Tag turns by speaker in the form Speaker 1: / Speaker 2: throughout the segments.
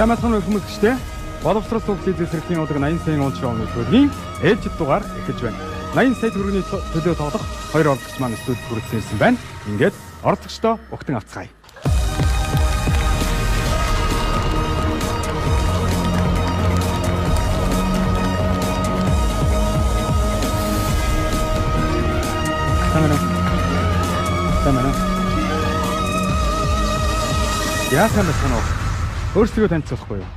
Speaker 1: Самбайцхан хүмүүстчтэй боловсрол төвчлийн зэрэглийн удаг 80 сая он шоуны төлөвийн ээлжид дугаар эхэлж байна. 80 сая төгрөгийн төлөө тоглох хоёр оролцогч маань студид хүрэлцэн ирсэн байна. Ингээд оролцогчдоо өгтөн авцгаая. Тамана. Яасан бэ санаа? Өөрсдөө танилцуулахгүй юу?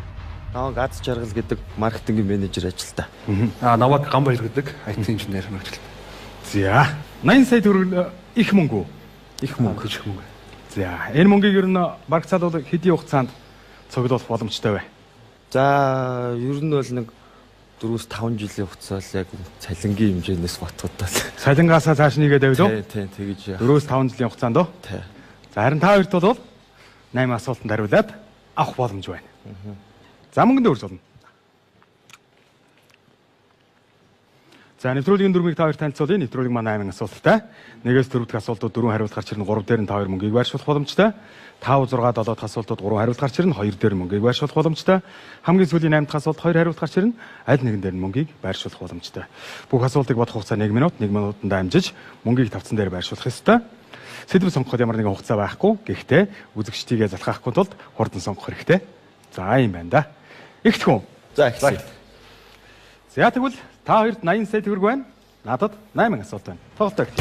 Speaker 2: Гац жаргал гэдэг маркетингийн менежер ажилтаа.
Speaker 3: Наваг Гамбаяр гэдэг IT инженер мэргэжилт.
Speaker 1: За 80 сая төгрөг их мөнгө.
Speaker 3: Их мөнгө.
Speaker 1: За энэ мөнгийг ер нь барагцаал бол хэдийн хугацаанд цуглуулах боломжтой вэ?
Speaker 2: За ер нь бол нэг 4-5 жилийн хугацаал яг цалингийн хэмжээнээс батгуудаа.
Speaker 1: Цалингаасаа цааш нэгээд байв уу?
Speaker 2: Тийм тэгэж.
Speaker 1: 4-5 жилийн хугацаанд уу?
Speaker 2: Тийм.
Speaker 1: За харин та хоёрт бол 8 асуултанд хариулаад авах боломж байна. За мөнгөнд өрсөлдөн. За нэвтрүүлгийн дөрмийг та хоёр танилцуулъя. Нэвтрүүлэг маань 8 асуулттай. 1-ээс 4 дахь асуултууд 4 хариулт гарч ирнэ. 3 дээр нь та хоёр мөнгийг байршуулах боломжтой. 5, 6, 7 дахь асуултууд 3 хариулт гарч ирнэ. 2 дээр мөнгийг байршуулах боломжтой. Хамгийн сүүлийн 8 дахь асуулт 2 хариулт гарч ирнэ. Аль нэгэн дээр нь мөнгийг байршуулах боломжтой. Бүх асуултыг бодох хугацаа 1 минут, 1 минутанд амжиж мөнгийг тавцан дээр байршуулах ёстой. Сэдв сонгоход ямар нэгэн хугацаа байхгүй. Гэхдээ үзэгчдийгээ залхаахгүй тулд хурдан сонгох хэрэгтэй. За юм байна да. Ихтгэн.
Speaker 2: За ихтэй.
Speaker 1: За тэгвэл та хоёрт 80 сая төгрөг байна. Надад 8 асуулт байна. Тоглолтоо эхэлье.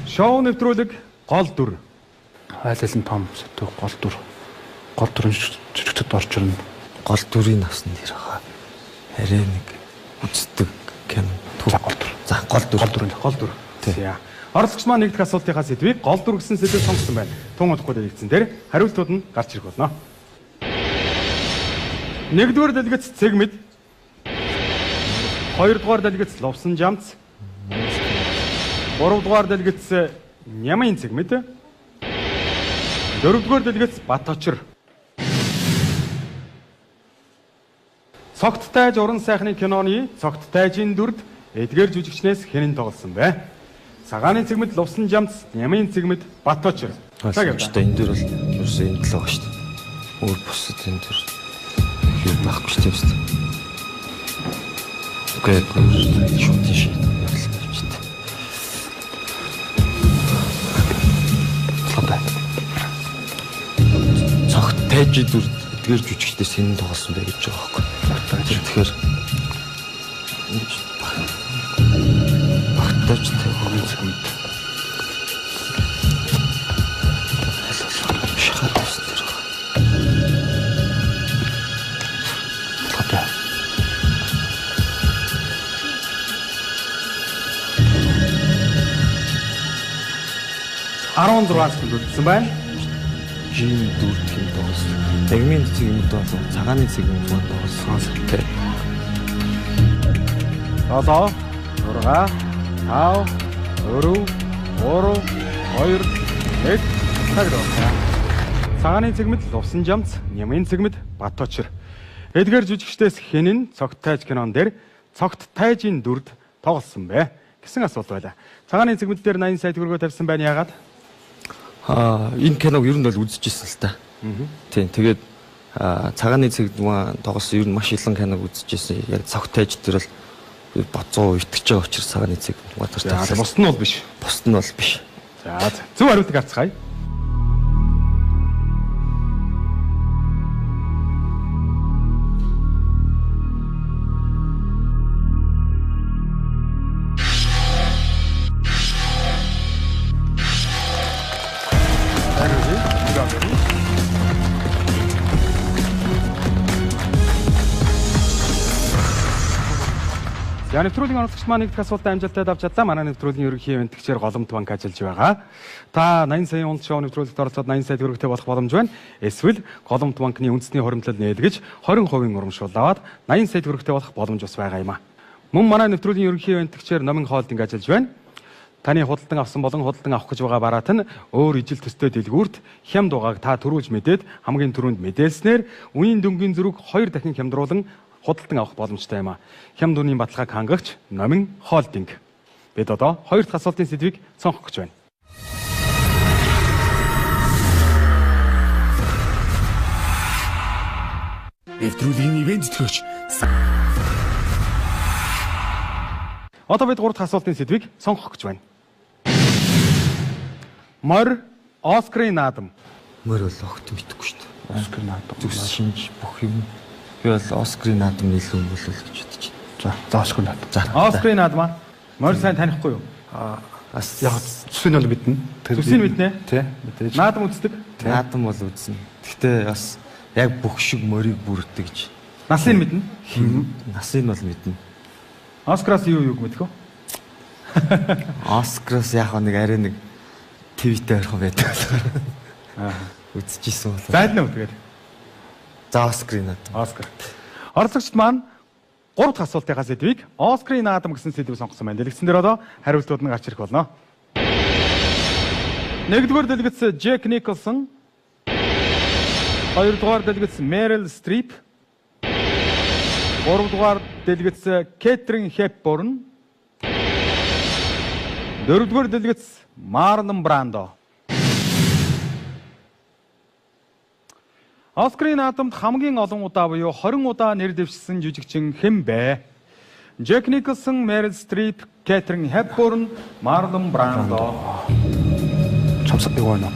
Speaker 1: Шоу нэвтрүүлэг гол дүр.
Speaker 3: Айл аль нь том сэтг гол дүр. Гол дүрэн жижигчд орж ирнэ.
Speaker 2: Гол дүрийн авсан нэр хаа. Арай нэг үздэг кино.
Speaker 3: Гол дүр.
Speaker 2: За гол дүр.
Speaker 1: За. Оролцогч маань нэг дахь асуултынхаа сэдвийг гол дүр гэсэн сэдвээр сонгосон байна. Тун удахгүй дэлгэцэн дээр хариултууд нь гарч ирэх болно. Нэгдүгээр дэлгэц цэгмэд. Хоёрдугаар дэлгэц ловсон жамц. Гуравдугаар дэлгэц нямын цэгмэд. Дөрөвдүгээр дэлгэц бат очир. Цогт тайж уран сайхны киноны цогт тайжийн дүрд эдгээр жүжигчнээс хэн нь тоглосон бэ? Цагааны цэгмэд лувсан жамц, нямын цэгмэд бат очир.
Speaker 2: Цагаачтай энэ дөр бол ерөөсөө энэ л байгаа шүү дээ. Өөр бусад энэ дөр юу байхгүй шүү дээ. Үгүй шууд тийш явуулах хэрэгтэй. Цогт тайжийн дүрд эдгээр жүжигчдээс хэн нь тоглосон бэ гэж байгаа байхгүй. Тэгэхээр багтаачтай хөрөнгө цэгмэд шахаад өстөр.
Speaker 3: Одоо
Speaker 1: 16 секунд үлдсэн байна.
Speaker 2: Жин дүрд хэн тоглосон. Ягмын цэгмэд бол цагааны цэгмэд маань тоглосон. Тэ.
Speaker 1: 7 6 5 4 3 2 1 цагаан. Цагааны цэгмэд лувсан жамц, нямын цэгмэд бат очир. Эдгээр жүжигчдээс хэн нь цогт тайж кинон дээр цогт тайжийн дүрд тоглосон бэ гэсэн асуулт байлаа. Цагааны цэгмэд дээр 80 сая төгрөгөө тавьсан байна яагаад?
Speaker 2: Энэ киног ер нь бол үзчихсэн л та. Тийм тэгээд цагааны цэгмэд маань тоглосон ер нь маш илэн киног үзчихсэн. Яг цогт тайж дээр бол боцоо итгэж байгаа учраас цагааны цэгмэд
Speaker 1: батартай. Бусд нь бол биш.
Speaker 2: Бусд нь бол биш.
Speaker 1: За зөв хариултыг харцгаая. За нэвтрүүлгийн оролцогч маань нэг дахь асуултаа амжилттай давж чадлаа. Манай нэвтрүүлгийн ерөнхий ивэнтгчээр Голомт банк ажиллаж байгаа. Та 80 сая унд шоу нэвтрүүлэгт оролцоод 80 сая төгрөгтэй болох боломж байна. Эсвэл Голомт банкны үндэсний хуримтлал нээлгэж 20% урамшуул аваад 80 сая төгрөгтэй болох боломж бас байгаа юм а. Мөн манай нэвтрүүлгийн ерөнхий ивэнтгчээр Номин Холдинг ажиллаж байна. Таны худалдан авсан болон худалдан авах гэж байгаа бараат нь өөр ижил төстэй дэлгүүрт хямд угааг та төрүүлж мэдээд хамгийн түрүүнд мэдээлснээр үнийн дүнгийн зүрэг 2 дахин хямдруулан худалдан авах боломжтой юм а. Хямд үнийн баталгааг хангагч Номин Холдинг. Бид одоо хоёр дахь асуултын сэдвийг сонгох гэж байна.
Speaker 4: нэвтрүүлгийн ивент төгөөч.
Speaker 1: Одоо бид 3 дахь асуултын сэдвийг сонгох гэж байна. Морь Оскарын наадам.
Speaker 2: Мөр бол огт мэдэхгүй шүү дээ.
Speaker 3: Оскар наадам.
Speaker 2: Зүс шинж бүх юм. Би бол Оскарын наадам илүү юм болов гэж бодож байна.
Speaker 3: За Оскар наадам.
Speaker 2: За.
Speaker 1: Оскарын наадам аа. Морь сайн танихгүй юу?
Speaker 2: Бас
Speaker 3: Яг зүсийг бол мэднэ.
Speaker 1: Зүсийг мэднэ.
Speaker 3: Тий, мэдээж.
Speaker 1: Наадам үздэг.
Speaker 2: наадам бол үзнэ. Гэхдээ бас яг бүх шиг морийг бүрддэг гэж.
Speaker 1: Насыг мэднэ.
Speaker 2: Насыг бол мэднэ.
Speaker 1: Оскараас юу юуг мэдэх вэ?
Speaker 2: Оскараас яг нэг арай нэг твиттэй орхон байдаг. Үзчихсэн бол.
Speaker 1: Зайлна уу тэгээд?
Speaker 2: За Оскарын наадам.
Speaker 1: Оскар. Оролцогчд маань 3 дахь асуултынхаа сэдвийг Оскарын наадам гэсэн сэдвийг сонгосон байна. Дэлгэцэн дээр одоо хариултууд нь гарч ирэх болно. Нэгдүгээр дэлгэц Джек Николсон, хоёрдугаар дэлгэц Мерил Стрип, гуравдугаар дэлгэц Кэтрин Хепборн, дөрөвдүгээр дэлгэц Марлон Брандо. Оскарын наадамд хамгийн олон удаа буюу 20 удаа нэр дэвшсэн жүжигчин хэн бэ? Джек Николсон, Мерил Стрип, Кэтрин Хепборн, Марлон Брандо.
Speaker 3: Чамсаг юу байна?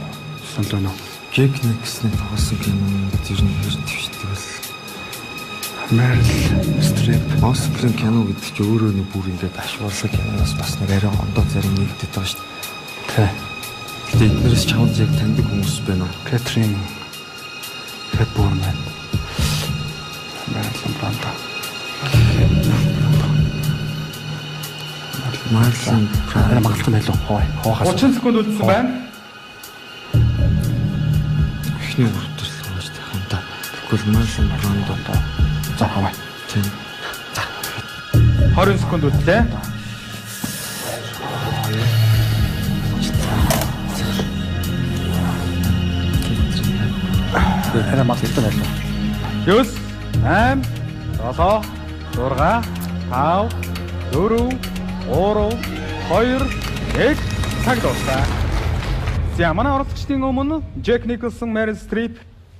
Speaker 3: Санал байна.
Speaker 2: Джек Николсны тоглосон кинонд ер нь хэр твшдэг бол
Speaker 3: Мерил Стрип.
Speaker 2: Оскарын кино гэдэг чинь өөрөө нэг бүр ингээд ашигласан киноноос бас нэг арай ондоо зарим нэгдэт байгаа шүү дээ.
Speaker 3: Тий.
Speaker 2: Гэтэ эднэрээс чамд яг таньдаг хүмүүс байна уу?
Speaker 3: Кэтрин Хепборн байна. Марлон Брандо.
Speaker 2: Марлон
Speaker 3: Арай магадлах нь илүү хоохаас.
Speaker 1: 30 секунд үлдсэн байна.
Speaker 2: ихний үрдэл болж тахын та. Тэгвэл Марлон Брандо.
Speaker 3: За хаваа.
Speaker 2: Тийм.
Speaker 1: 20 секунд үлдлээ.
Speaker 3: Арай магадлах нь илүү.
Speaker 1: 9 8 7 6 5 4 3 2 1 цаг дуусна. За манай оролцогчдын өмнө Джек Николсон, Мерил Стрип,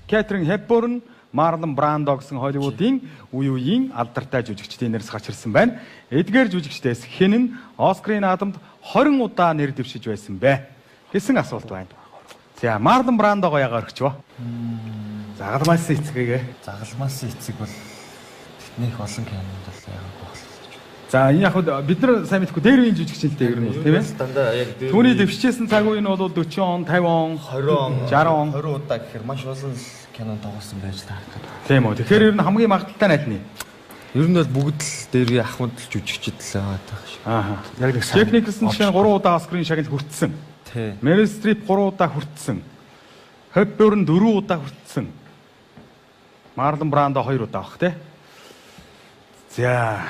Speaker 1: Кэтрин Хепборн, Марлон Брандо гэсэн Холливуудын үе үеийн алдартай жүжигчдийн нэрс гарч ирсэн байна. Эдгээр жүжигчдээс хэн нь Оскарын наадамд 20 удаа нэр дэвшиж байсан бэ гэсэн асуулт байна. За Марлон Брандого яагаар өгчвөө? Загалмаас эцгээгээ.
Speaker 2: Загалмаас эцэг бол тэднийх олон кинонд бол яг болох.
Speaker 1: За энэ яг бид нар сайн мэдхгүй дээр үеийн жүжигчтэй ер нь бол тийм ээ.
Speaker 2: Дандаа яг
Speaker 1: Түүний дэвшижсэн цаг үе нь бол 40 он, 50 он,
Speaker 2: 20 он,
Speaker 1: 60 он.
Speaker 2: 20 удаа гэхээр маш олон кинонд тоглосон байж таардаг.
Speaker 1: Тийм үү. Тэгэхээр ер нь хамгийн магадaltaй найд нь.
Speaker 2: Ер нь бол бүгд л дээр ахмад л жүжигчд л байгаа таах шиг.
Speaker 1: Ааха.
Speaker 3: Яг нэг
Speaker 1: Джек Николсон чинь 3 удаа Оскарын шагнал хүртсэн.
Speaker 2: Тий.
Speaker 1: Мерил Стрип 3 удаа хүртсэн. Хепборн 4 удаа хүртсэн. Марлон Брандо 2 удаа авах тий. За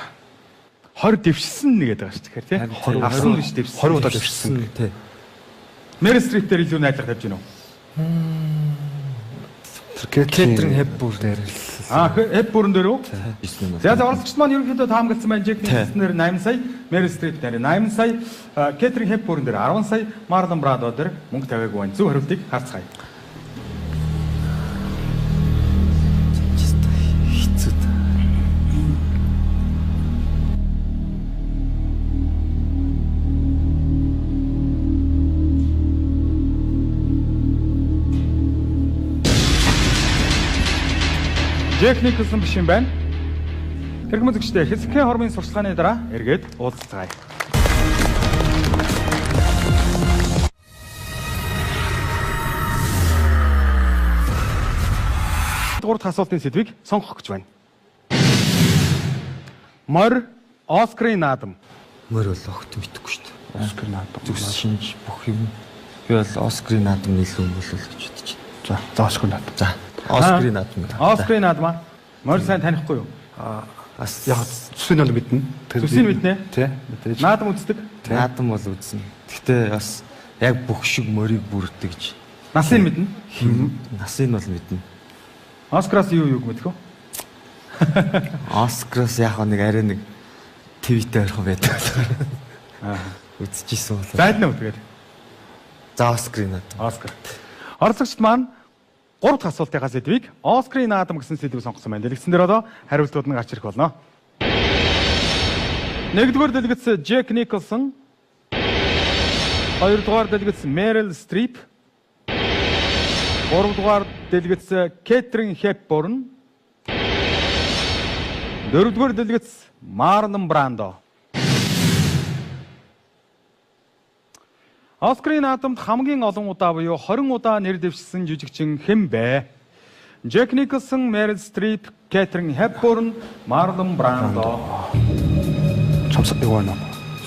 Speaker 1: 20 дэвшсэн нэгэд байгаа шүү тэгэхээр тий. 20 авсан биш дэвшсэн.
Speaker 3: 20 удаа дэвшсэн.
Speaker 2: Тий.
Speaker 1: Мерил Стрип дээр илүү найдлага тавьж гинөө.
Speaker 2: Кэтрин Хепборн дээр л.
Speaker 1: Хепборн дээр үү?
Speaker 2: Эсвэл
Speaker 1: За оролцогчд маань ерөнхийдөө таамагласан байна. Джек Николсон дээр 8 сая, Мерил Стрип дээр 8 сая, Кэтрин Хепборн дээр 10 сая, Марлон Брандо дээр мөнгө тавиагүй байна. Зөв хариултыг харцгаая.
Speaker 2: хэцүү.
Speaker 1: Джек Николсон биш юм байна. Хэрэг үзэгчдээ хэсэгхэн хормын сурчлагын дараа эргээд уулзцгаая. Гурав дахь асуултын сэдвийг сонгох гэж байна. Морь Оскарын наадам.
Speaker 2: Мөр бол огт мэдэхгүй шүү дээ.
Speaker 3: Оскар наадам.
Speaker 2: Зүс шинж бүх юм. Би бол Оскарын наадам илүү юм болов гэж бодож байна.
Speaker 3: За Оскар наадам.
Speaker 2: За. Оскарын наадам.
Speaker 1: Оскарын наадам аа. Морь сайн танихгүй юу?
Speaker 3: Бас яг зүсийг бол мэднэ.
Speaker 1: Зүсийг мэднэ.
Speaker 3: Тий, мэдээж.
Speaker 1: Наадам үздэг.
Speaker 2: Наадам бол үзнэ. Гэхдээ бас яг бүх шиг морийг бүрддэг гэж.
Speaker 1: Насыг мэднэ.
Speaker 2: Насыг бол мэднэ.
Speaker 1: Оскараас юу юуг мэдэх вэ?
Speaker 2: Оскараас яг нэг арай нэг твиттэй орхон байдаг. Үзчихсэн бол.
Speaker 1: Зайлна уу тэгээд?
Speaker 2: За Оскарын наадам.
Speaker 1: Оскар. Оролцогчд маань 3 дахь асуултынхаа сэдвийг Оскарын наадам гэсэн сэдвийг сонгосон байна. Дэлгэцэн дээр одоо хариултууд нь гарч ирэх болно. 1-р дэлгэц Джек Николсон, 2-р дэлгэц Мерил Стрип, 3-р дэлгэц Кэтрин Хепборн, 4-р дэлгэц Марлон Брандо. Оскарын наадамд хамгийн олон удаа буюу 20 удаа нэр дэвшсэн жүжигчин хэн бэ? Джек Николсон, Мерил Стрип, Кэтрин Хепборн, Марлон Брандо.
Speaker 3: Чамсаг юу байна?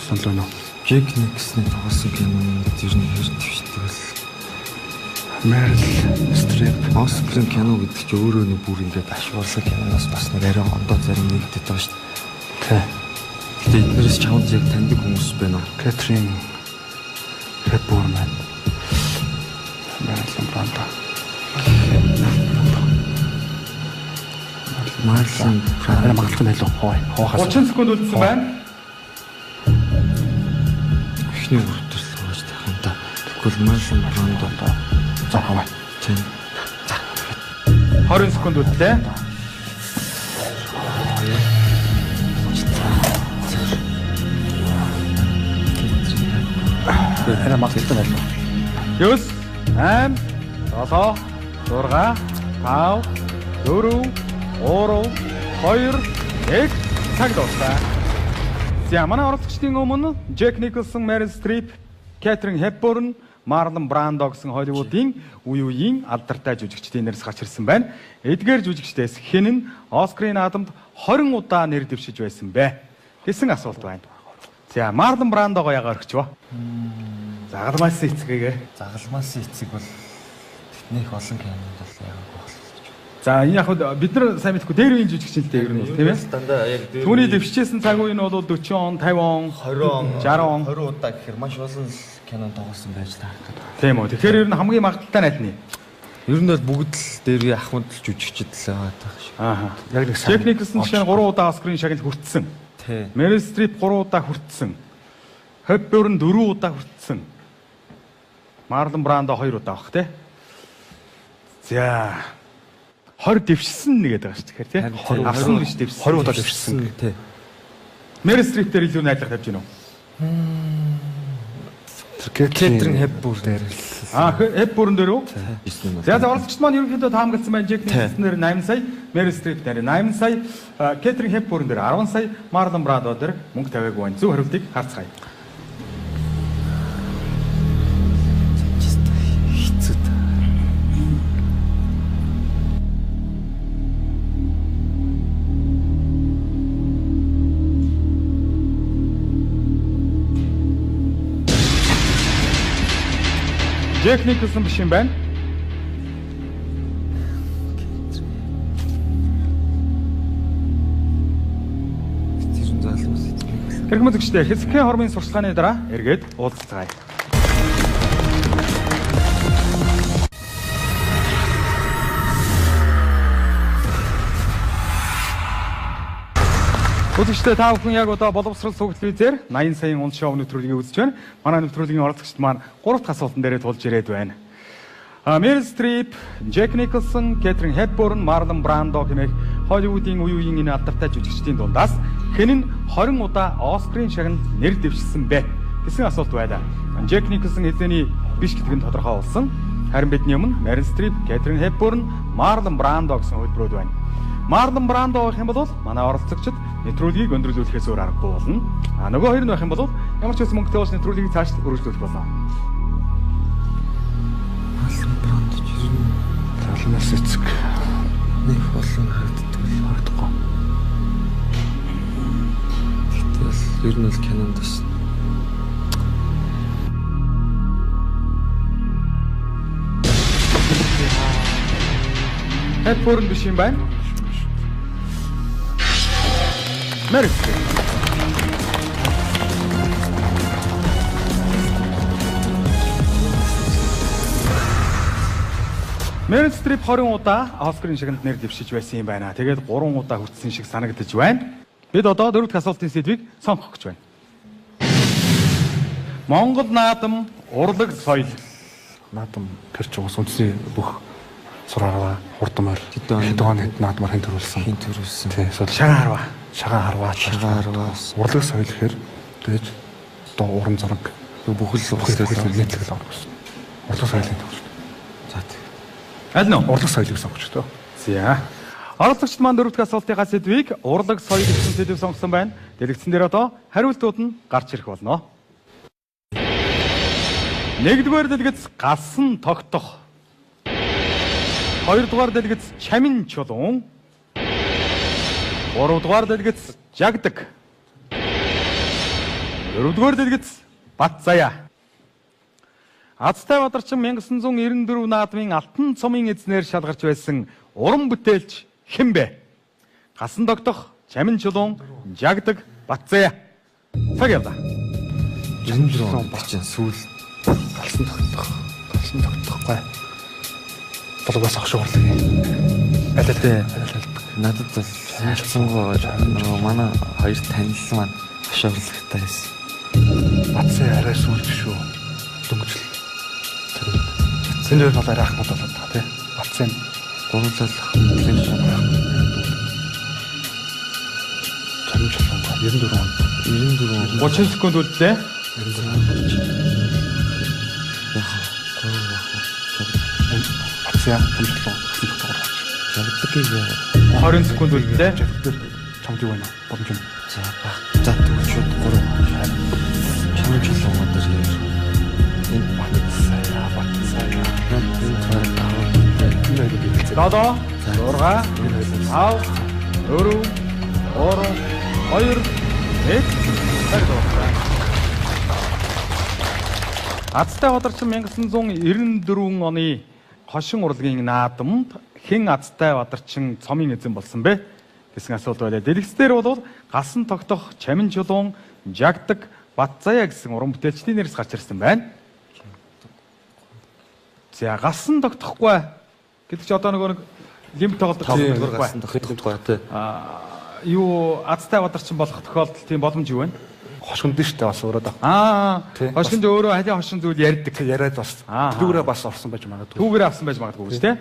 Speaker 3: Санал байна уу?
Speaker 2: Джек Николсны тоглосон кинонууд ер нь хэр твшдэг бол
Speaker 3: Мерил Стрип.
Speaker 2: Оскарын кино гэдэг чинь өөрөө нэг бүр ингээд ашигласан киноноос бас нэг арай ондоо зарим нэгдэт байгаа шүү дээ. Гэтэ эднэрээс чамд яг таньдаг хүмүүс байна уу?
Speaker 3: Кэтрин Хепборн байна. Марлон Брандо.
Speaker 2: Марлон
Speaker 3: Брандо магадлах нь илүү хоохаас.
Speaker 1: 30 секунд үлдсэн байна.
Speaker 2: Эхний үрдэл болж тах юм да. Тэгвэл Марлон Брандо да.
Speaker 3: За хаваа.
Speaker 2: Тийм.
Speaker 1: 20 секунд үлдлээ.
Speaker 3: Арай магадлах нь илүү.
Speaker 1: 9, 8, 7, 6, 5, 4, 3, 2, 1 цаг дуусна. За манай оролцогчдын өмнө Джек Николсон, Мерил Стрип, Кэтрин Хепборн, Марлон Брандо гэсэн Холливуудын үе үеийн алдартай жүжигчдийн нэрс гарч ирсэн байна. Эдгээр жүжигчдээс хэн нь Оскарын наадамд 20 удаа нэр дэвшиж байсан бэ гэсэн асуулт байна. За Марлон Брандого яагаар өгчвөө? Загалмаас эцгээгээ.
Speaker 2: Загалмаас эцэг бол тэднийх олон кинонд бол яг болчихсон.
Speaker 1: За энэ яг бид нар сайн мэдгүй дээр үеийн жүжигчтэй ер нь бол тийм ээ.
Speaker 2: Дандаа яг
Speaker 1: Түүний дэвшижсэн цаг үе нь бол 40 он, 50 он,
Speaker 2: 20 он,
Speaker 1: 60 он.
Speaker 2: 20 удаа гэхээр маш олон кинонд тоглосон байж таардаг.
Speaker 1: Тийм үү. Тэгэхээр ер нь хамгийн магадaltaй найд нь.
Speaker 2: Ер нь бол бүгд л дээр ахмад л жүжигчд л байгаа таах шиг.
Speaker 1: Ааха.
Speaker 3: Яг нэг
Speaker 1: Джек Николсон жишээ нь 3 удаа Оскарын шагналд хүртсэн.
Speaker 2: Тий.
Speaker 1: Мерил Стрип 3 удаа хүртсэн. Хепборн 4 удаа хүртсэн. Марлон Брандо 2 удаа авах тий. За 20 дэвшсэн нэгэд байгаа шүү тэгэхээр тий. 20 авсан биш дэвшсэн.
Speaker 3: 20 удаа дэвшсэн.
Speaker 2: Тий.
Speaker 1: Мерил Стрип дээр илүү найдлага тавьж гинөө.
Speaker 2: Кэтрин Хепборн дээр л.
Speaker 1: Хепборн дээр үү? За оролцогчд маань ерөнхийдөө таамагласан байна. Джек Николсон дээр 8 сая, Мерил Стрип дээр 8 сая, Кэтрин Хепборн дээр 10 сая, Марлон Брандо дээр мөнгө тавиагүй байна. Зөв хариултыг харцгаая. Джек Николсон биш юм байна. Хэрхэн үзэгчтэй хэсгийн хормын сурчлагын дараа эргээд уулзцгаая. Үзэгчтэй та бүхэн яг одоо боловсрол суугт телевизээр 80 саяын унд шоу нэвтрүүлгийг үзэж байна. Манай нэвтрүүлгийн оролцогчд маань 3 дахь асуултан дээрээ тулж ирээд байна. Мерил Стрип, Джек Николсон, Кэтрин Хепборн, Марлон Брандо хэмээх Холливуудын үе үеийн энэ алдартай жүжигчдийн дундаас хэн нь 20 удаа Оскарын шагналд нэр дэвшсэн бэ гэсэн асуулт байлаа. Джек Николсон хэзээний биш гэдг нь тодорхой болсон. Харин бидний өмнө Мерил Стрип, Кэтрин Хепборн, Марлон Брандо гэсэн хөлбөрүүд байна. Марлон Брандо гэх юм бол манай оролцогчид нэвтрүүлгийг өндөрлүүлэхээс өөр аргагүй болно. Нөгөө хоёр нь байх юм бол ямар ч байсан мөнгөтэй болж нэвтрүүлгийг цааш өргөжлүүлэх болно.
Speaker 2: Марлон Брандо ч ер нь
Speaker 3: Загалмаас эцэг
Speaker 2: нэг болон харагдахгүй. Тэгтэл ер нь л кинонд бас
Speaker 1: Хепборн биш юм байна. Мерил Стрип. Мерил Стрип 20 удаа Оскарын шагналд нэр дэвшиж байсан юм байна. Тэгээд 3 удаа хүртсэн шиг санагдаж байна. Бид одоо 4 дахь асуултын сэдвийг сонгох гэж байна. Монгол наадам урлаг соёл.
Speaker 3: наадам гэрч уус үндэсний бүх Сураараа, хурдмаар.
Speaker 2: Тэдэн
Speaker 3: оны наадмаар хэн төрүүлсэн.
Speaker 2: Хин төрүүлсэн.
Speaker 3: Тий.
Speaker 1: Шагаа
Speaker 3: Шагаан харваач. Урлаг соёл гэхээр тэгэж одоо уран зураг
Speaker 2: Бүхэл
Speaker 3: бүхэл нийтлэг л орох гэсэн. Урлаг соёлын төвч.
Speaker 2: За тэг.
Speaker 1: аль нь
Speaker 3: Урлаг соёл гэсэн үг ч тоо.
Speaker 1: За. Оролцогчид маань дөрөвдүгээр асуултынхаа сэдвийг урлаг соёл гэсэн сэдв сонгосон байна. Дэлгэцэн дээр одоо хариултууд нь гарч ирэх болно. Нэгдүгээр дэлгэц галсан тогтох. Хоёрдугаар дэлгэц чамин чулуун. Гуравдугаар дэлгэц жагдаг. Дөрөвдүгээр дэлгэц бат заяа. Азтай Бадарчин 1994 наадмын алтан цомын эзнэр шалгарч байсан уран бүтээлч хэн бэ? Гасан тогтох, чамин чулуун, жагдаг, бат заяа. Цаг явлаа.
Speaker 2: 96 он чинь сүүл
Speaker 3: Галсан тогтохгүй. Болгоос ах шуурлаги. Аль.
Speaker 2: надад бол хэлцэнгоо манай хоёр танилсан маань хашаалагтай байсан.
Speaker 3: Батсан арай сүлж шүү. Дөнгөжл. Зэнээр бол арай ахмад болоод байгаа тий. Батсан
Speaker 2: Гурлал хэмтлэн
Speaker 3: чамчлан 94 он.
Speaker 1: 30 секунд үлдлээ.
Speaker 3: Батсан чамчлан гэсэн тогтоогоор.
Speaker 2: жагдаг
Speaker 1: 20 секунд үлдлээ.
Speaker 3: Жагдаг чамд юу байна? Боломж юм.
Speaker 2: за баг за төвчүүд 3 чамд чулуун мандаж яар. Энэ
Speaker 3: Батсан.
Speaker 1: Одоо 6 5 4 3 2 1 Азтай Бадарчин 1994 оны хошин урлагийн наадамд хэн Азтай Бадарчин цомын эзэн болсон бэ гэсэн асуулт байлаа. Дэлгэцээр бол галсан тогтох, чамин чулуун, жагдаг, бат заяа гэсэн уран бүтээлчдийн нэрс гарч ирсэн байна. За галсан тогтохгүй гэдэг чи одоо нэг лимт тоглох
Speaker 2: гасан тогтохгүй тий.
Speaker 1: Юу Азтай Бадарчин болох тохиолдол тийм боломж юу вэ?
Speaker 3: Хошгонд нь штэ бас өөрөө да.
Speaker 1: Хошгонд өөрөө халийн хошин зүйл ярьдаг.
Speaker 3: Яриад бас түүгээрээ бас орсон байж магадгүй.
Speaker 1: Түүгээрээ авсан байж магадгүй шүү дээ.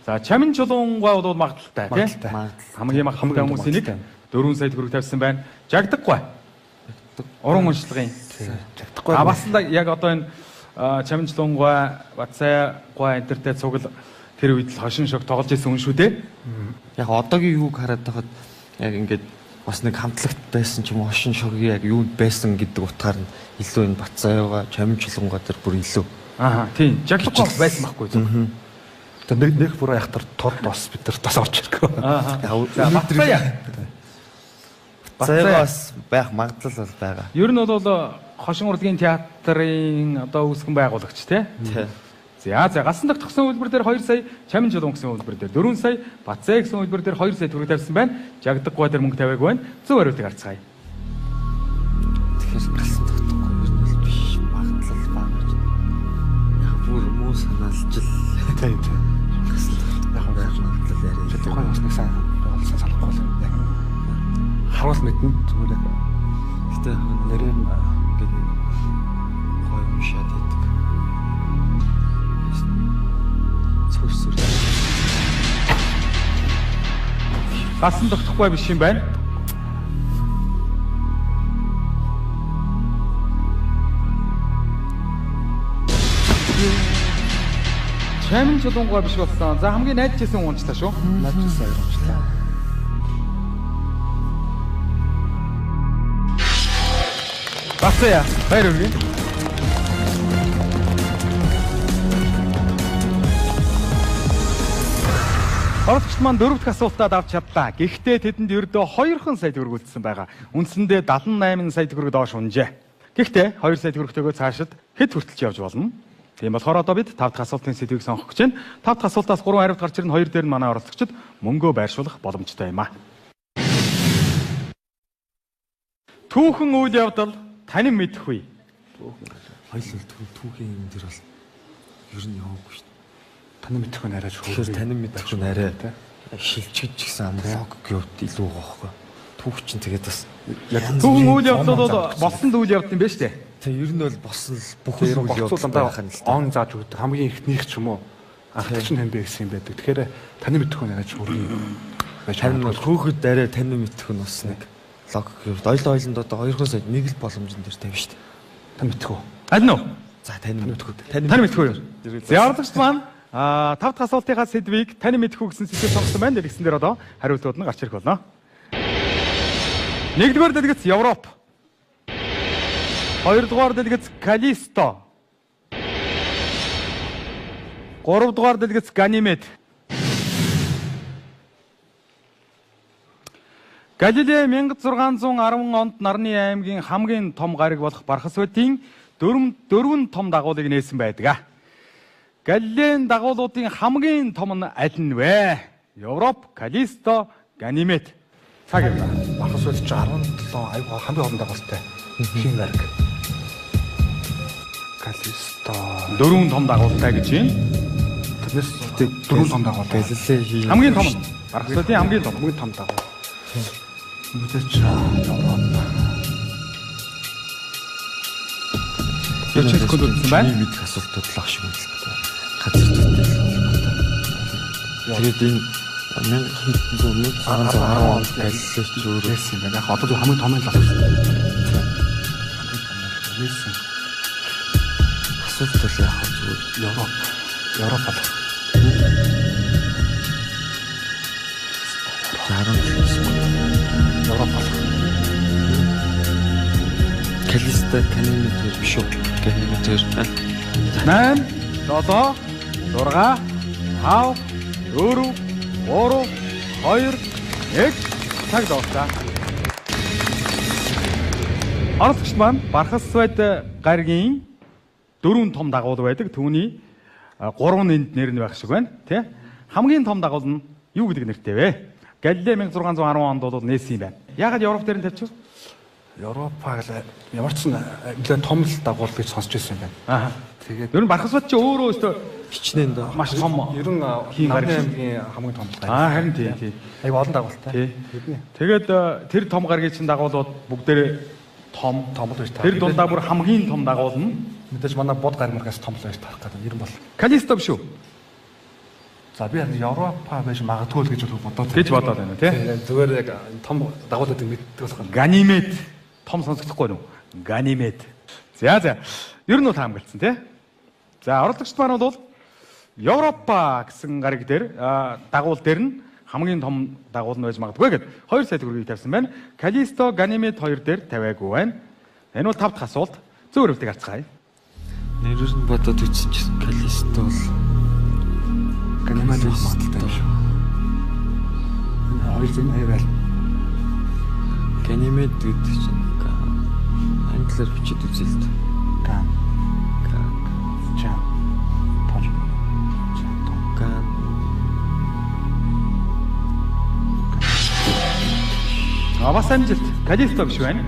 Speaker 1: За чамин чулуунгаа бол магадaltaй тий. Хамгийн магадaltaй хүмүүсийн нэг 4 сая төгрөг тавьсан байна. Жагдаггүй. Уран уншлагын.
Speaker 3: Жагдахгүй.
Speaker 1: Бас л яг одоо энэ чамин чулуунгаа бацайгаа энтертэй цугал тэр үед л хошин шог тоглож исэн хүн шүү дээ.
Speaker 2: Яг одоогийн юуг хараад тахад яг ингээд бас нэг хамтлагт байсан ч юм уу хошин шогийн яг юунд байсан гэдэг утгаар нь илүү энэ бацааяга чамин чулуунгаа дээр бүр илүү.
Speaker 1: Тийм. Жагдахгүй байсан байхгүй зү.
Speaker 3: Тэгээд нэг бүр яхтар тод бас бид нар тас орч ирэх.
Speaker 1: Бацаая.
Speaker 2: Бацаягаас байх магадлал бол байгаа.
Speaker 1: Ер нь бол хошин урлагийн театрын одоо үүсгэн байгуулагч тий. За галсан тогтсон үйлбэр дээр 2 сая, чамин чулуун гэсэн үйлбэр дээр 4 сая, бацаа гэсэн үйлбэр дээр 2 сая төгрөг тавьсан байна. Жагдаггүй дээр мөнгө тавиагүй байна. Зөв хариултыг харцгаая.
Speaker 2: Тэгэхээр галсан тогтохгүй ер нь бол биш магадлал бага гэж. Яг бүр муу санаалж л
Speaker 3: Тийм.
Speaker 2: галсан тогтохгүй яг магадлал яриа.
Speaker 3: Тухайн бас нэг сайн болсон салахгүй л яг харуул мэдэн зүгээр.
Speaker 2: Гэтэ нэрээ ингээд гоё юм шат гэдэг. Сүрсүр.
Speaker 1: Галсан тогтохгүй биш юм байна. Чамин чулуунгаа биш болсон. За хамгийн найдажсэн хүн унчлаа шүү.
Speaker 3: Найдсан аяр унчлаа.
Speaker 1: Бацая. Баяр хүргэе. Оролцогчид маань 4 дахь асуултад авч чадлаа. Гэхдээ тэдэнд ердөө 2 сая төгрөг үлдсэн байгаа. Үндсэндээ 78 сая төгрөг доош унжээ. Гэхдээ 2 сая төгрөгтэйгөө цаашид хэд хүртэлж явж болно? Тийм болохоор одоо бид 5 дахь асуултын сэдвийг сонгох гэж байна. 5 дахь асуултаас 3 хариулт гарч ирнэ. 2 дээр нь манай оролцогчид мөнгөө байршуулах боломжтой юм а. Түүхэн үйл явдал танин мэдэх үе.
Speaker 2: Хоёул түүхийн юм дээр бол ер нь яваагүй шүү дээ.
Speaker 3: Танин мэдэх хүн арай шүү.
Speaker 2: Тэгэхээр танин мэдэх хүн арай шилжиж гисэн амлог гэвд илүү байгаа байхгүй. Түүх чинь тэгээд бас
Speaker 1: Түүхэн үйл явдал бол болсон үйл явдал юм байна шүү дээ.
Speaker 2: тэг ер нь бол босон бүх үйл явдал
Speaker 3: Он зааж өгдөг хамгийн ихнийх ч юм уу анх чинь хэн бэ гэсэн юм байдаг. Тэгэхээр таны мэдхгүй нэрэж хүрнэ.
Speaker 2: Харин хөөхөд арай тань мэдэх нь бас нэг лог ойлонд одоо 2 сая нэг л боломжн дээр тавина шүү дээ.
Speaker 3: Та мэдхгүй.
Speaker 1: Аль нь?
Speaker 2: За тань мэдхгүй.
Speaker 1: Тань мэдхгүй юу? Зяардагч маань тав дахь асуултынхаа сэдвийг тань мэдхгүй гэсэн сэдвээр сонгосон байна. Тэгсэн дээр одоо хариултууд нь гарч ирэх болно. Нэгдүгээр дэлгэц Европ. Хоёрдугаар дэлгэц Калисто. Гуравдугаар дэлгэц Ганимед. Галилей 1610 онд Нарны аймгийн хамгийн том гариг болох Бархасватийн дөрвөн том дагуулыг нээсэн байдаг. Галилейн дагуулуудын хамгийн том нь аль нь вэ? Европ, Калисто, Ганимед. Цаг юм.
Speaker 3: Бархасват чи 17 аюу хамгийн олон дагуултай. Хин гараг. Калисто.
Speaker 1: Дөрвөн том дагуултай гэж юм.
Speaker 3: Тэрнээс дөрвөн том дагуултай.
Speaker 2: Галилей
Speaker 1: Хамгийн том нь Бархасватийн хамгийн том
Speaker 3: дагуул. Мэдээч Европ.
Speaker 1: Яч секунд үзсэн байна.
Speaker 2: Мэдэх асуултууд л ах шиг юм л та. Газар төдөл холбоотой. Тэгээд энэ 1610 онд Галилей ч өөрөө
Speaker 3: байсан юм байна. Яг одоо хамгийн том нь л болсон. Байсан.
Speaker 2: асуулт бол яг зүгээр
Speaker 3: Европ болох.
Speaker 2: 17
Speaker 3: Европ болох.
Speaker 2: Калиста Ганимед биш үү? Ганимед
Speaker 1: 8 7 6 5 4 3 2 1 цаг дуусаа. Оросч маань Бархасват гаригийн дөрвөн том дагуул байдаг. Түүний 3 энд нэр нь байх шиг байна, тий? Хамгийн том дагуул нь юу гэдэг нэртэй вэ? Галилей 1610 онд бол нээсэн юм байна. Яагаад Европ дээр нь тавьчих вэ?
Speaker 3: Европа гэл ямар ч нэлээд том л дагуул гэж сонсч байсан юм байна.
Speaker 1: Аа. Тэгээд ер нь Бархасват чи өөрөө өстө
Speaker 2: хичнээн доо
Speaker 1: маш том
Speaker 3: ер нь Нарны аймгийн хамгийн том гараг.
Speaker 1: Аа харин тий.
Speaker 3: Аюу олон дагуултай.
Speaker 1: Тэгээд тэр том гарагийн чин дагуулууд бүгдээрээ том л байж таа. Тэр дундаа бүр хамгийн том дагуул нь
Speaker 3: мэдээж манай бод гар маргаас том л байж таарах гэдэг юм бол.
Speaker 1: Калисто биш үү?
Speaker 3: За би Европа байж магадгүй л гэж бодоод
Speaker 1: байна тий.
Speaker 3: Зүгээр яг том дагуулуудыг мэддэг болох.
Speaker 1: Ганимед том сонсогдохгүй юу? Ганимед. За. Ер нь бол хамгаалцсан тий. За оролцогчд маань бол Европа гэсэн гариг дээр дагуул дээр нь хамгийн том дагуул нь байж магадгүй гэд 2 сая төгрөгийг тавьсан байна. Калисто, Ганимед 2 дээр тавиагүй байна. Энэ бол 5 дахь асуулт. Зөв хөрөлтийг харцгаая.
Speaker 2: нэрээр нь бодоод үзсэн чинь Калисто бол
Speaker 3: Ганимед магадaltaй юм шүү. Энэ хоёр зүйл хайвал
Speaker 2: Ганимед гэдэг чинь англиар бичиж үзээ л дээ. Бас амжилт. Калисто биш байна.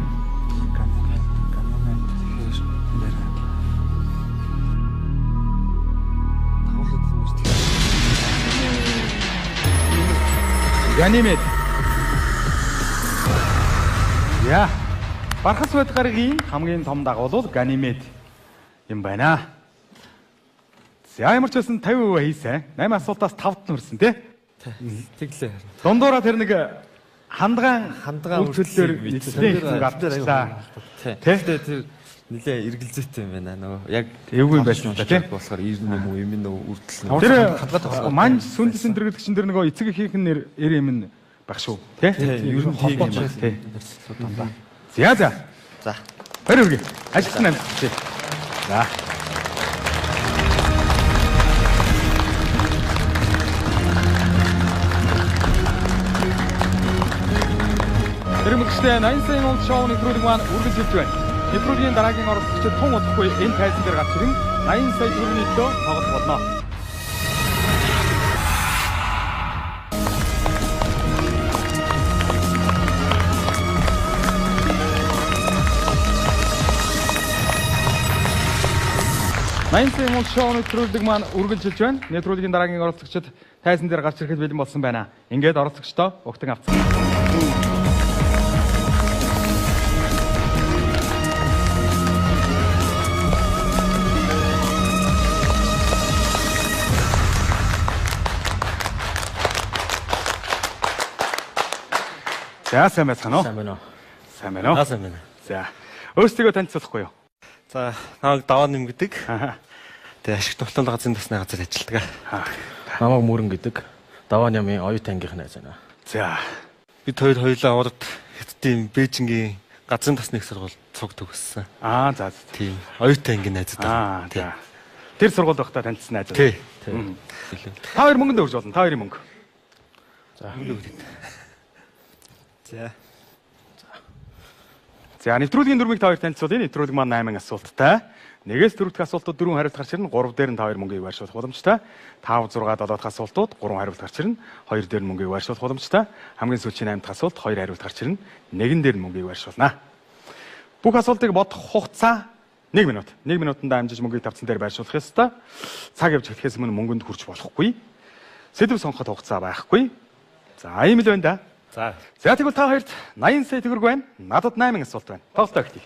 Speaker 2: Ганимед. Яа. Бархасват гаригийн хамгийн том дагуул бол Ганимед юм байна. За ямар ч байсан 50% хийсэн. 8 асуултаас 5-т нь хүрсэн тий. Тэглээ.
Speaker 1: Дундуура тэр нэг хандгаан
Speaker 2: үйлчлэлээр
Speaker 1: нийтлэг авчлаа.
Speaker 2: Тэгтээ тэр нэлээ эргэлзээтэй юм байна нөгөө яг
Speaker 1: эвгүй байсан тийм
Speaker 2: болохоор 90 юм уу юм нөө үрдэл.
Speaker 1: Тэр мань сүндэсэн тэр гэдэг чинь тэр нөгөө эцэг ихийнх нь эр юм байх шүү тий.
Speaker 2: Ер нь тийм юм
Speaker 1: байна. За.
Speaker 2: За.
Speaker 1: Хоёр үргэ. Ажилтнаа. За. Тэрмэгчтэй 80 сая он шоу нэвтрүүлэг маань үргэлжилж байна. Нэвтрүүлгийн дараагийн оролцогчид тун удахгүй энэ тайзан дээр гарч ирэн 80 сая төгрөгийн төлөө тоглох болно. Найнсын шоу нэвтрүүлэг маань үргэлжилж байна. Нэвтрүүлгийн дараагийн оролцогчид тайзан дээр гарч ирэхэд бэлэн болсон байна. Ингээд оролцогчдоо угтан авцгаа. За сайн байцгаана уу?
Speaker 3: Сайн байна уу?
Speaker 1: Сайн байна уу?
Speaker 3: Сайн байна.
Speaker 1: За. Өөрсдөө танилцуулахгүй юу?
Speaker 3: За, намайг даваа нэм гэдэг.
Speaker 1: Аа.
Speaker 3: Тэгээ ашиг тоглоом газрын тасны газар ажилладаг.
Speaker 4: Намайг Мөрөн гэдэг. Даваа нямын оюутан ангийнхан найз байна.
Speaker 1: За.
Speaker 3: Бид хоёулаа урд Хятадын Бээжингийн газрын тасны их сургууль цуг төгссөн.
Speaker 1: За.
Speaker 3: Тийм. Оюутан ангийн найзууд.
Speaker 1: За. Тэр сургууль байхдаа танилцсан найз.
Speaker 3: Тий.
Speaker 1: Та хоёр мөнгөнд өгч болно. Та хоёрын мөнгө.
Speaker 3: За. За.
Speaker 1: За, нэвтрүүлгийн дүрмийг та хоёр танилцуулъя. Нэвтрүүлэг маань 8 асуулттай. 1-ээс 4 дахь асуултууд 4 хариулт гарч ирнэ. 3 дээр нь та хоёр мөнгийг байршуулах боломжтой. 5, 6, 7 дахь асуултууд 3 хариулт гарч ирнэ. 2 дээр нь мөнгийг байршуулах боломжтой. Хамгийн сүүлийн 8 дахь асуулт 2 хариулт гарч ирнэ. 1 дээр нь мөнгийг байршуулнаа. Бүх асуултыг бодох хугацаа 1 минут. 1 минутанд амжиж мөнгийг тавцан дээр байршуулах ёстой. Цаг явж эхлэхээс өмнө мөнгөнд хүрч болохгүй. Сэдв сонгоход хугацаа байхгүй. За, ийм л байна да. За тэгвэл та хоёрт 80 сая төгрөг байна. Надад 8 асуулт байна. Тоглолтоо эхлэе.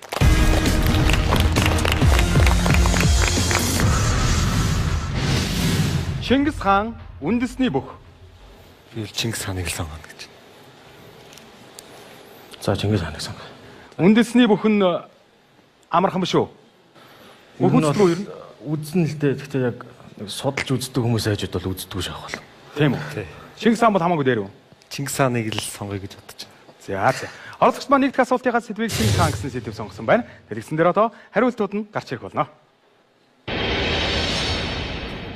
Speaker 1: Чингис хаан үндэсний бүх.
Speaker 3: Би л Чингис хааныг л сонгоно гэж.
Speaker 4: За Чингис хааныг сонгоо.
Speaker 1: Үндэсний бүх нь амархан биш үү? Бүх үздэг юу ер нь?
Speaker 4: Үзнэ л дээ. Гэхдээ яг судалж үздэг хүмүүс айжуд бол үздэггүй шахах бол.
Speaker 1: Тийм үү? Чингис хаан бол хамаагүй дээр үү?
Speaker 3: Чингис хааныг л сонгоё гэж бодож байна.
Speaker 1: За. Оролцогч маань нэг дахь асуултынхаа сэдвийг Чингис хаан гэсэн сэдв сонгосон байна. Тэгсэн дээр одоо хариултууд нь гарч ирэх болно.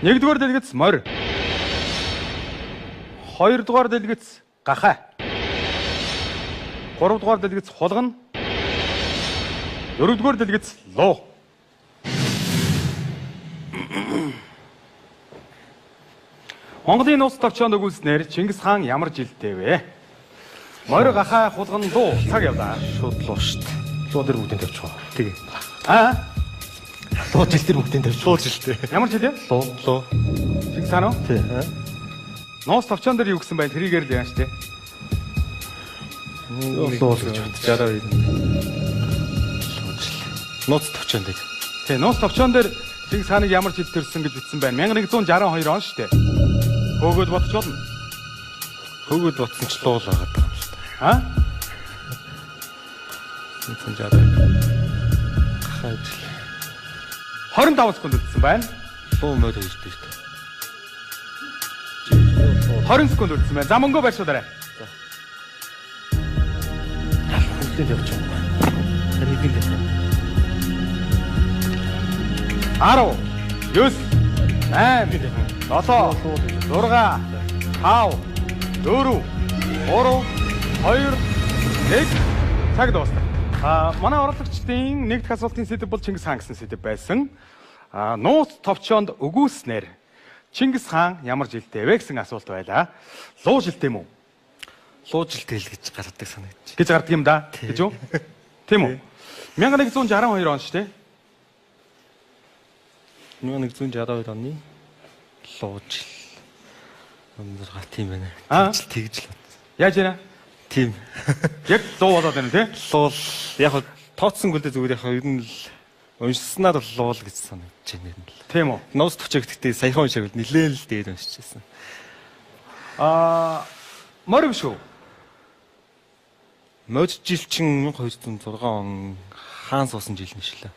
Speaker 1: Нэгдүгээр дэлгэц морь. Хоёрдугаар дэлгэц гахай. Гуравдугаар дэлгэц хулгана. Дөрөвдүгээр дэлгэц луу. Монголын нууц товчоонд өгүүлснээр Чингис хаан ямар жилдтэй вэ? Морь, гахай, хулгана, луу. Цаг явлаа.
Speaker 3: Шууд луу шүү дээ.
Speaker 4: Луу дээр бүгдийг тавьчих.
Speaker 3: Тэгээ.
Speaker 4: Луу жил дээр бүгдийг тавьчих.
Speaker 3: Луу жилтэй.
Speaker 1: Ямар жил вэ?
Speaker 3: Луу.
Speaker 1: Чингис хаан уу?
Speaker 3: Тий.
Speaker 1: Нууц товчоон дээр юу гэсэн байна? Тэрийгээр л яаш тээ.
Speaker 3: Луу гэж бодож араа байна. Нууц төвчөнд дээ.
Speaker 1: Тэ, нууц товчоон дээр Чингис хааныг ямар жил төрсөн гэж бичсэн байна? 1162 он шүү дээ. Хөөгөөд бодож болно.
Speaker 3: Хөгөөд ботсон ч луул байгаа юм шүү дээ.
Speaker 1: Аа? 25 секунд үлдсэн байна.
Speaker 3: Луу морь хийж дээ шүү дээ.
Speaker 1: 20 секунд үлдсэн байна. За мөнгөө байршуулаарай.
Speaker 4: Бүгдийг тавьчих.
Speaker 3: Таны нэг дээ.
Speaker 1: 10, 9, 8, 7, 6, 5, 4, 3, 2, 1. Цаг дуусна. Манай оролцогчдын нэг дахь асуултын сэдэв бол Чингис хаан гэсэн сэдэв байсан. Нууц товчоонд өгүүлснээр Чингис хаан ямар жилдтэй вэ гэсэн асуулт байлаа. Луу жилдтэй юм уу?
Speaker 3: Луу жилтэй л гэж гаргадаг санагдчих.
Speaker 1: Гэж гардаг юм да. Гэж үү? Тийм үү? 1162 он шүү дээ.
Speaker 3: 1162 оны луу жил. Өндөр тийм байна. Тэгж л.
Speaker 1: Яаж яана?
Speaker 3: Тийм.
Speaker 1: Яг луу болоод байна тий?
Speaker 3: Луу яг тооцсонгүй л зүгээр яг ер нь л уншсанаар л луул гэж санагдаж байна юм л.
Speaker 1: Тийм үү?
Speaker 3: Нууц төвчөг гэхдээ саяхан уншааг л нилээн л дээр уншижсэн.
Speaker 1: Морь биш үү?
Speaker 3: Мод жил чин 1206 он хаан суусан жил нь шилээ.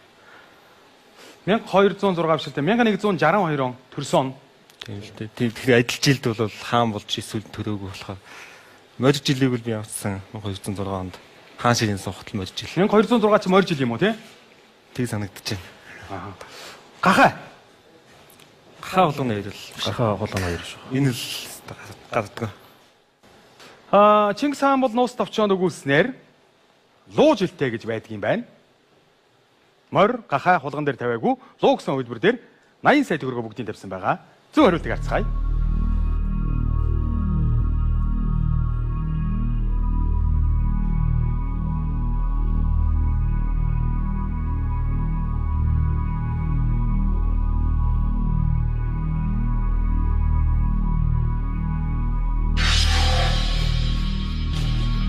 Speaker 1: 1206 бишэлтэй 1162 он төрсөн он.
Speaker 3: Тийм л дээ. Тэгэхээр адил жилд бол хаан болж эсвэл төрөөгүй болохоор мод жилийг л би явуулсан 1206 онд хаан ширийн сухтал мод жил.
Speaker 1: 1206 ч морь жил юм уу тий?
Speaker 3: Тэг санагдаж байна.
Speaker 1: Гахай.
Speaker 3: Гахаа болгоно ярил.
Speaker 4: Гахаа голон хоёр шүү.
Speaker 3: Энэ л гардаг.
Speaker 1: Чингис хаан бол нууц товчоонд өгүүлснээр луу жилтэй гэж байдаг юм байна. Морь, гахай, хулган дээр тавиагүй, луу гэсэн хувилбар дээр 80 сая төгрөгөө бүгдийг тавьсан байгаа. Зөв хариултыг харцгаая.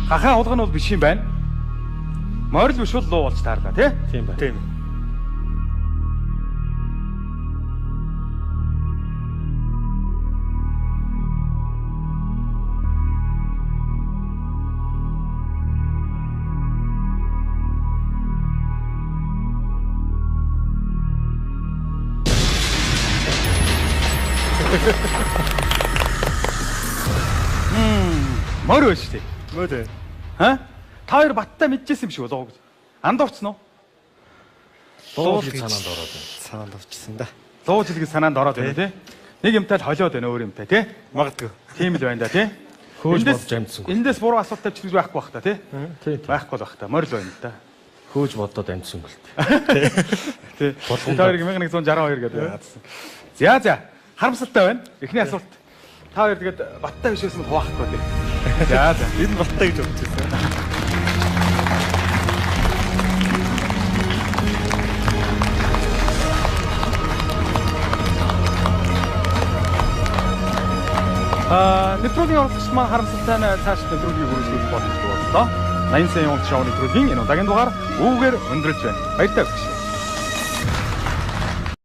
Speaker 1: Гахай хулган бол биш юм байна. Морь л биш бол луу болж таарлаа тий?
Speaker 4: Тийм байна.
Speaker 3: Тийм.
Speaker 1: Морь шүү дээ.
Speaker 3: Мөрөө.
Speaker 1: Та хоёр баттай мэдчихсэн юм шиг болоо гэж. Анд орцсон уу?
Speaker 4: Лууж санаанд ороод байна.
Speaker 3: Санаанд авчихсан да.
Speaker 1: Лууж хэлгийг санаанд ороод байна тий. Нэг юмтай л холиод байна өөр юмтай тий.
Speaker 3: Магадгүй.
Speaker 1: Тийм л байна да тий.
Speaker 4: Хөөж бодож амжсангүй.
Speaker 1: Эндээс буруу асуулт тавьчих байхгүй бах та тий.
Speaker 4: Тий.
Speaker 1: Байхгүй л бах та. Морь л байна л да.
Speaker 4: Хөөж бодоод амжсангүй л тий.
Speaker 1: Тий. Та хоёрыг 1162 гэдэг яатсан. За. Харамсалтай байна. Эхний асуулт. Та хоёр тэгээд баттай биш байсан хуваахгүй тий. За.
Speaker 3: Энэ баттай гэж бодож байсан.
Speaker 1: Нэвтрүүлгийн оролцогч маань харамсалтай нь цааш нэвтрүүлгийг үргэлжлүүлэх боломжтой боллоо. 80 сая онц шоуны нэвтрүүлгийн энэ удаагийн дугаар үүгээр өндөрлж байна. Баяртай өгч.